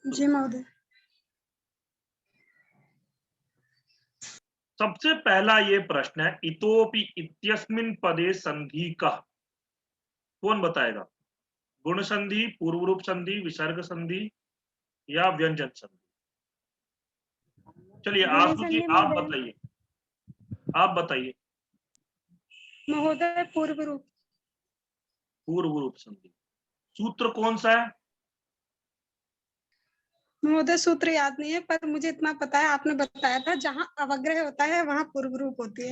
जी महोदय। सबसे पहला ये प्रश्न है, इतोपि इत्यस्मिन् पदे संधि कः? कौन बताएगा? गुण संधि, पूर्व रूप संधि, विसर्ग संधि या व्यंजन संधि? चलिए गुण आशु जी संधि आप महोदय। बताइए, आप बताइए। महोदय पूर्व रूप। पूर्व रूप संधि। सूत्र कौन सा है? महोदय सूत्र याद नहीं है, पर मुझे इतना पता है, आपने बताया था जहाँ अवग्रह होता है वहाँ पूर्व रूप होती है।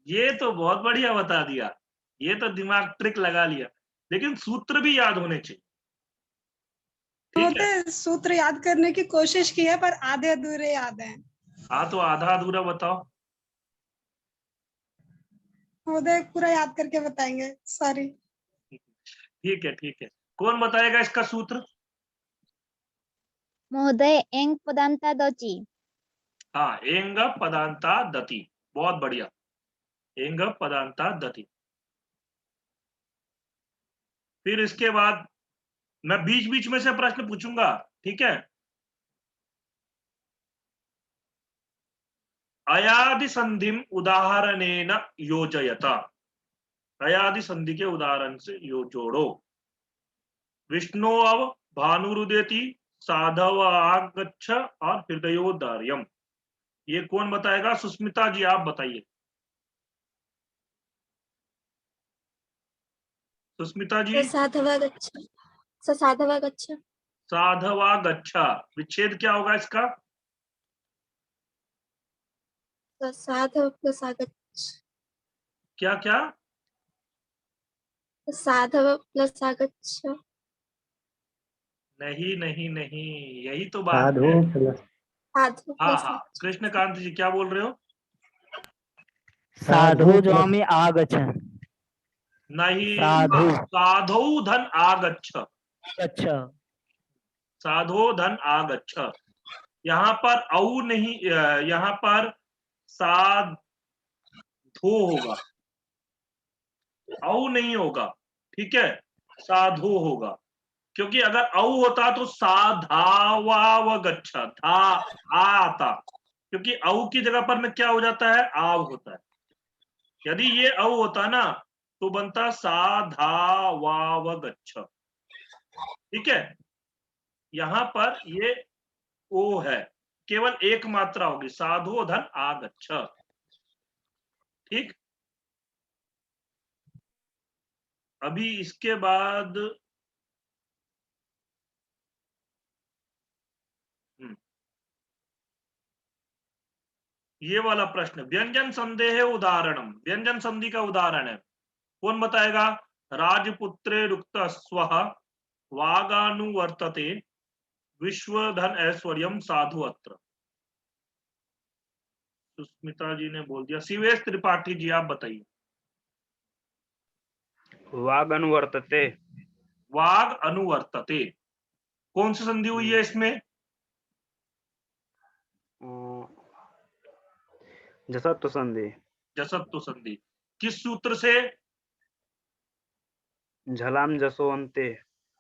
ये तो बहुत बढ़िया बता दिया, ये तो दिमाग ट्रिक लगा लिया, लेकिन सूत्र भी याद होने चाहिए। ठीक है, महोदय सूत्र याद करने की कोशिश की है, पर आधे अधूरे याद हैं। हाँ तो आधा अधूरा बताओ। महोदय पूरा याद करके बताएंगे, सॉरी। ठीक है ठीक है, कौन बताएगा इसका सूत्र? महोदय एंग पदांता दची। हाँ, एंग पदांता दति, बहुत बढ़िया, एंग पदांता दति। फिर इसके बाद मैं बीच बीच में से प्रश्न पूछूंगा, ठीक है? अयादि संधिम उदाहरणेन योजयता, अयादि संधि के उदाहरण से जोड़ो। विष्णु अव भानुरुदेति, साधव आगच्छ और हृदयोदार्यम। ये कौन बताएगा? सुस्मिता जी आप बताइए। सुस्मिता जी। साधवा गच्छ। साधवा गच्छ। साधवा गच्छा, विच्छेद क्या होगा इसका? साधव प्लस आगच्छ। क्या क्या? साधव प्लस आगच्छ। नहीं नहीं नहीं, यही तो बात साधु है। प्लस साधु हाँ प्लस हाँ, कृष्णकांत जी क्या बोल रहे हो? साधु ज्वामी आगच्छ। नहीं, साधु। साधौ धन आगच्छ, अच्छा, साधो धन आगच्छ। यहाँ पर औ नहीं, यहाँ पर साधो होगा, औ नहीं होगा, ठीक है? साधो होगा, क्योंकि अगर औ होता तो साधावावगच्छ, था आ आता, क्योंकि औ की जगह पर में क्या हो जाता है? आव होता है। यदि ये औ होता ना तो बनता साधावावगच्छ, ठीक है? यहां पर ये ओ है, केवल एक मात्रा होगी, साधो धन आगच्छ, ठीक? अभी इसके बाद ये वाला प्रश्न, व्यंजन संदेह उदाहरणम, व्यंजन संधि का उदाहरण है, कौन बताएगा? राजपुत्रे रुक्त स्वः वागानुवर्तते, विश्वधन ऐश्वर्यम साधु अत्र। सुस्मिता जी ने बोल दिया। शिवेश त्रिपाठी जी आप बताइए। वाग अनुवर्तते। वाग अनुवर्तते, कौन सी संधि हुई है इसमें? जसत्व संधि। जसत्व संधि। किस सूत्र से? झलाम जसो अंते।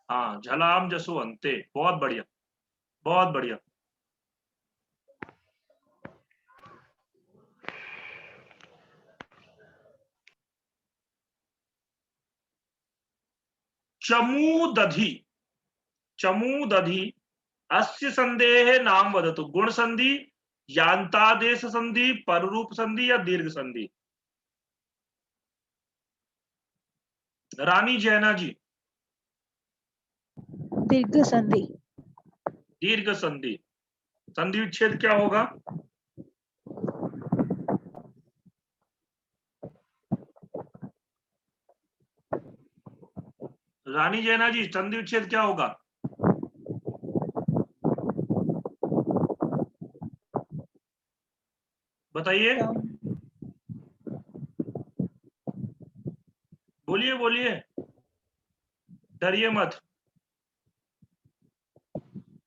हाँ, झलाम जसो अंते, बहुत बढ़िया, बहुत बढ़िया। चमूदधि, चमूदधि अस्य संदेह नाम वदतु। गुण संधि, यांतादेश संधि, पररूप संधि या दीर्घ संधि? रानी जैना जी। दीर्घ संधि। दीर्घ संधि। संधि विच्छेद क्या होगा? रानी जैना जी, संधि विच्छेद क्या होगा? बताइए, बोलिए बोलिए, डरिए मत।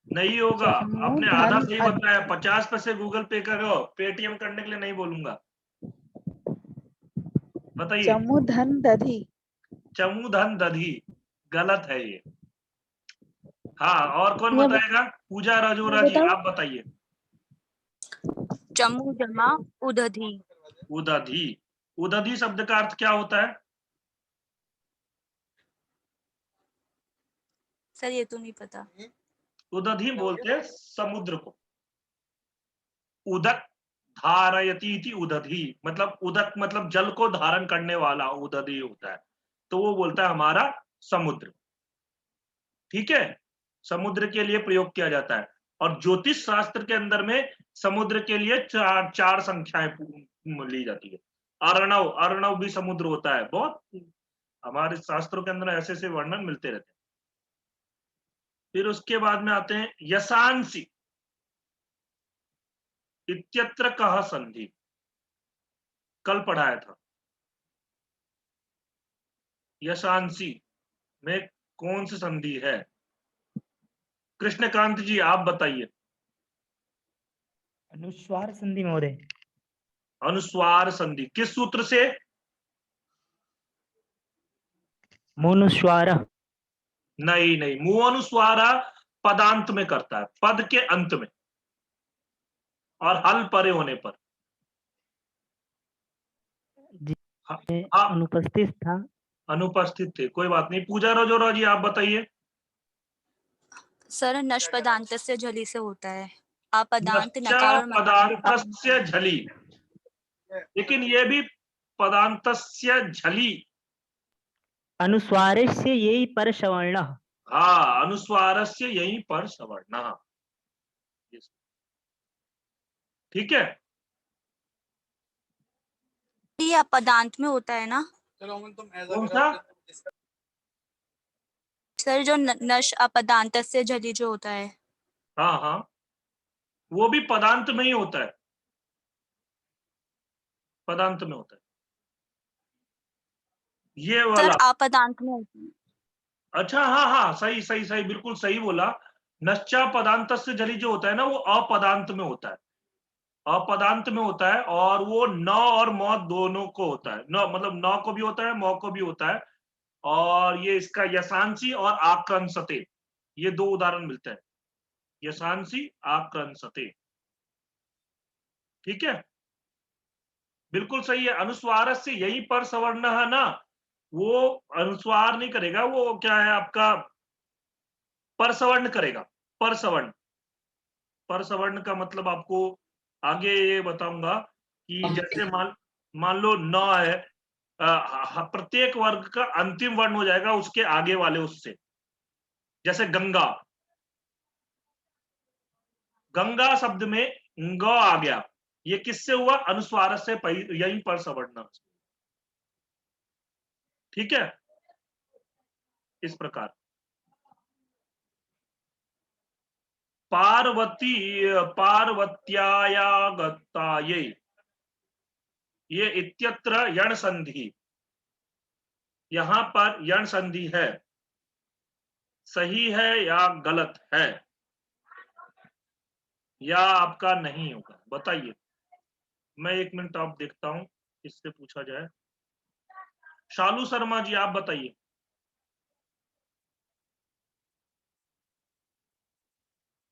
नहीं होगा, आपने आधा सही बताया। 50 पैसे गूगल पे करो, पेटीएम करने के लिए नहीं बोलूंगा। बताइए। चमुधन दधि। चमुधन दधि, गलत है ये। हाँ, और कौन मैं बताएगा? पूजा राजोरा जी, बताऊं? आप बताइए। चमू जमा उदधि। उदधि। उदधि शब्द का अर्थ क्या होता है? सर ये तो नहीं पता। उदधि बोलते हैं समुद्र को। उदक धारयती इति उदधि, मतलब उदक मतलब जल को धारण करने वाला उदधि होता है, तो वो बोलता है हमारा समुद्र। ठीक है, समुद्र के लिए प्रयोग किया जाता है। और ज्योतिष शास्त्र के अंदर में समुद्र के लिए चार संख्याएं ली जाती है। अर्णव, अर्णव भी समुद्र होता है। बहुत हमारे शास्त्रों के अंदर ऐसे ऐसे वर्णन मिलते रहते हैं। फिर उसके बाद में आते हैं यशांसी इत्यत्र कह संधि, कल पढ़ाया था। यशांसी में कौन सी संधि है? कृष्णकांत जी आप बताइए। अनुस्वार संधि महोदय। अनुस्वार संधि किस सूत्र से? मोनुस्वार। नहीं नहीं, मुंह अनुस्वारा पदांत में करता है, पद के अंत में और हल परे होने पर। हाँ, हाँ, अनुपस्थित था। अनुपस्थित थे, कोई बात नहीं। पूजा राजोरा जी आप बताइए। सर नश पदांत से झली से होता है। अपदांत नश्चा नकार और मकार। पदांतस्य झली, लेकिन ये भी पदांतस्य झली। अनुस्वार से यही पर सवर्ण। हाँ, अनुस्वारस्य यहीं पर सवर्ण। ठीक है, ये अपदांत में होता है ना कौन सा? सर, जो नश अपदांत से झली जो होता है। हाँ हाँ, वो भी पदांत में ही होता है, पदांत में होता है ये सर वाला। अपदांत में होता है। अच्छा, हाँ हाँ, सही सही सही, बिल्कुल सही बोला। नश्चा पदांत से जली जो होता है ना, वो अपदांत में होता है, अपदांत में होता है। और वो न और म दोनों को होता है, न मतलब न को भी होता है, म को भी होता है। और ये इसका यशांसी और आक्रंसते, ये दो उदाहरण मिलते हैं, यशांसी आक्रंसते। ठीक है, बिल्कुल सही है। अनुस्वार से यही पर सवर्ण है ना, वो अनुस्वार नहीं करेगा, वो क्या है आपका परसवर्ण करेगा। परसवर्ण, परसवर्ण का मतलब आपको आगे ये बताऊंगा कि जैसे मान लो न है, प्रत्येक वर्ग का अंतिम वर्ण हो जाएगा उसके आगे वाले उससे। जैसे गंगा, गंगा शब्द में ग आ गया, ये किससे हुआ? अनुस्वार से, यहीं पर सवर्ण। ठीक है, इस प्रकार। पार्वती, पार्वत्यायागतायै, ये इत्यत्र यण संधि, यहां पर यण संधि है। सही है या गलत है, या आपका नहीं होगा? बताइए। मैं 1 मिनट आप देखता हूं किससे पूछा जाए। शालू शर्मा जी आप बताइए।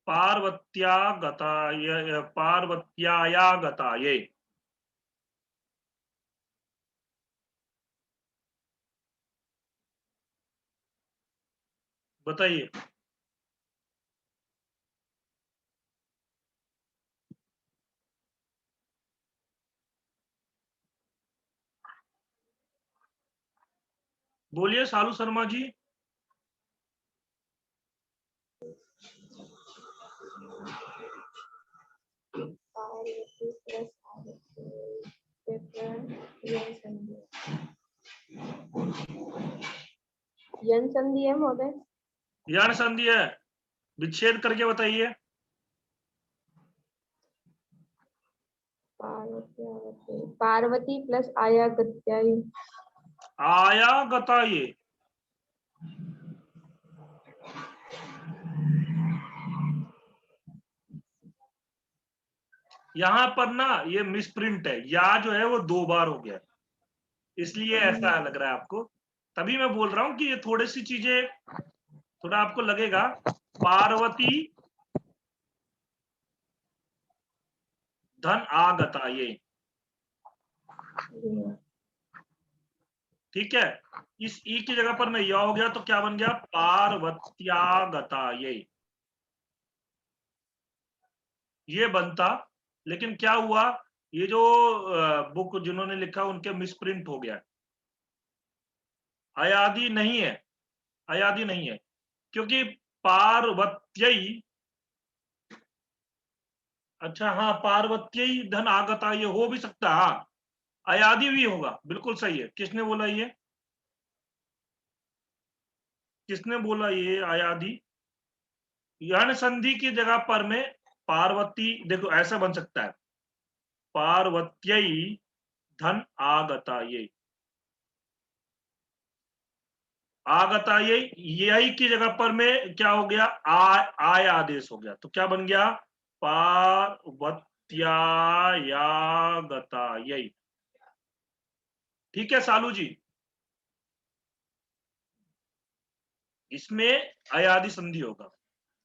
पार्वत्यागतायै, पार्वत्यायागतायै, बताइए। बोलिए शालू शर्मा जी। यन संधि है महोदय। यण संधि है, विच्छेद करके बताइए। पार्वती प्लस आयागत्यायी। आयागतायै, यहां पर ना ये मिसप्रिंट है, या जो है वो 2 बार हो गया, इसलिए ऐसा लग रहा है आपको। तभी मैं बोल रहा हूं कि ये थोड़ी सी चीजें, थोड़ा आपको लगेगा पार्वती धन आगता ये, ठीक है। इस ई की जगह पर मैं य हो गया तो क्या बन गया, पार्वत्यागता ये बनता। लेकिन क्या हुआ, ये जो बुक जिन्होंने लिखा उनके मिसप्रिंट हो गया, अयादि नहीं है, अयादि नहीं है, क्योंकि पार्वत्यई, अच्छा हाँ, पार्वत्यई धन आगता ये हो भी सकता है, हाँ अयादि भी होगा, बिल्कुल सही है। किसने बोला ये, किसने बोला ये अयादि? यण संधि की जगह पर में पार्वती, देखो ऐसा बन सकता है, पार्वत्यई धन आगता ये, आगता यही की जगह पर में क्या हो गया, आय आदेश हो गया, तो क्या बन गया, पार्वत्यागता यही। ठीक है सालू जी, इसमें अयादि संधि होगा।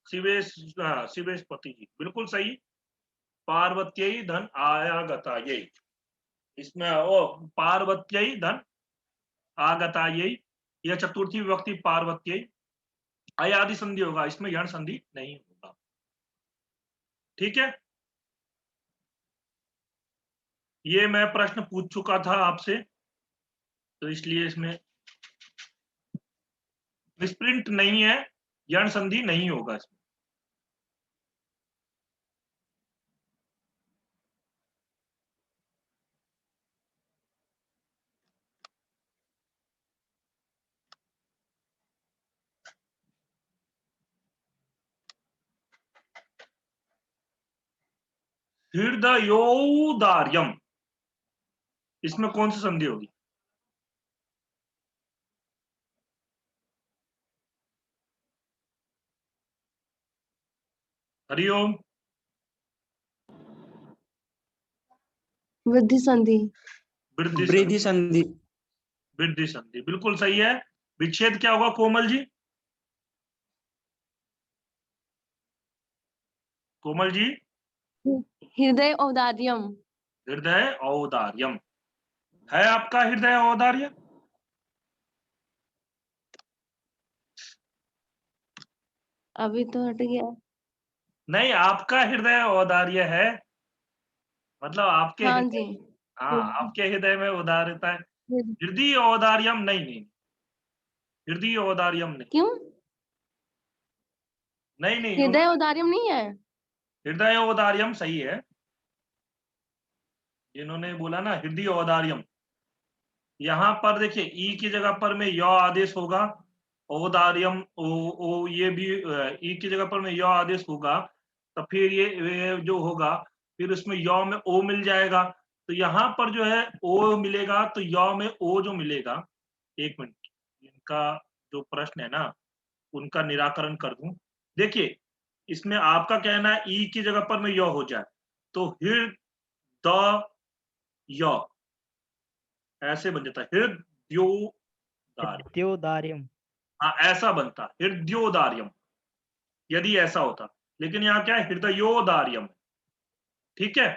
शिवेश पति जी बिल्कुल सही, पार्वत्यई धन आयागता यही, इसमें ओ पार्वत्यई धन आगता यही, यह चतुर्थी विभक्ति पार्वत्यई, अयादि संधि होगा, इसमें यण संधि नहीं होगा। ठीक है, ये मैं प्रश्न पूछ चुका था आपसे, तो इसलिए इसमें मिसप्रिंट नहीं है, यण संधि नहीं होगा इसमें। हृदयोदार्यम, इसमें कौन सी संधि होगी? हरिओम, वृद्धि संधि। वृद्धि संधि, वृद्धि संधि बिल्कुल सही है। विच्छेद क्या होगा कोमल जी? कोमल जी, हृदय औदार्यम। हृदय औदार्यम है आपका, हृदय औदार्य अभी तो हट गया। नहीं, आपका हृदय औदार्य है, मतलब आपके हाँ हृदय, जी। हाँ आपके हृदय में उदारता है। हृदय- हृदय औदार्यम नहीं, हृदय औदार्यम नहीं, क्यों? नहीं हृदय औदार्यम नहीं है? हृदय औदार्यम सही है, जिन्होंने बोला ना हृदय औदार्यम, यहाँ पर देखिए ई की जगह पर में य आदेश होगा, औदार्यम ओ ये भी ई की जगह पर में य आदेश होगा, तो फिर ये जो होगा फिर उसमें य में ओ मिल जाएगा, तो यहाँ पर जो है ओ मिलेगा, तो य में ओ जो मिलेगा, एक मिनट, इनका जो प्रश्न है ना उनका निराकरण कर दूं। देखिए इसमें आपका कहना है ई की जगह पर में य हो जाए, तो हृदय ऐसे बन जाता है, हृदयोदार्य, हृदयोदार्यम। हाँ ऐसा बनता, हृदयोदार्यम यदि ऐसा होता, लेकिन यहाँ क्या है, हृदयोदार्यम। ठीक है,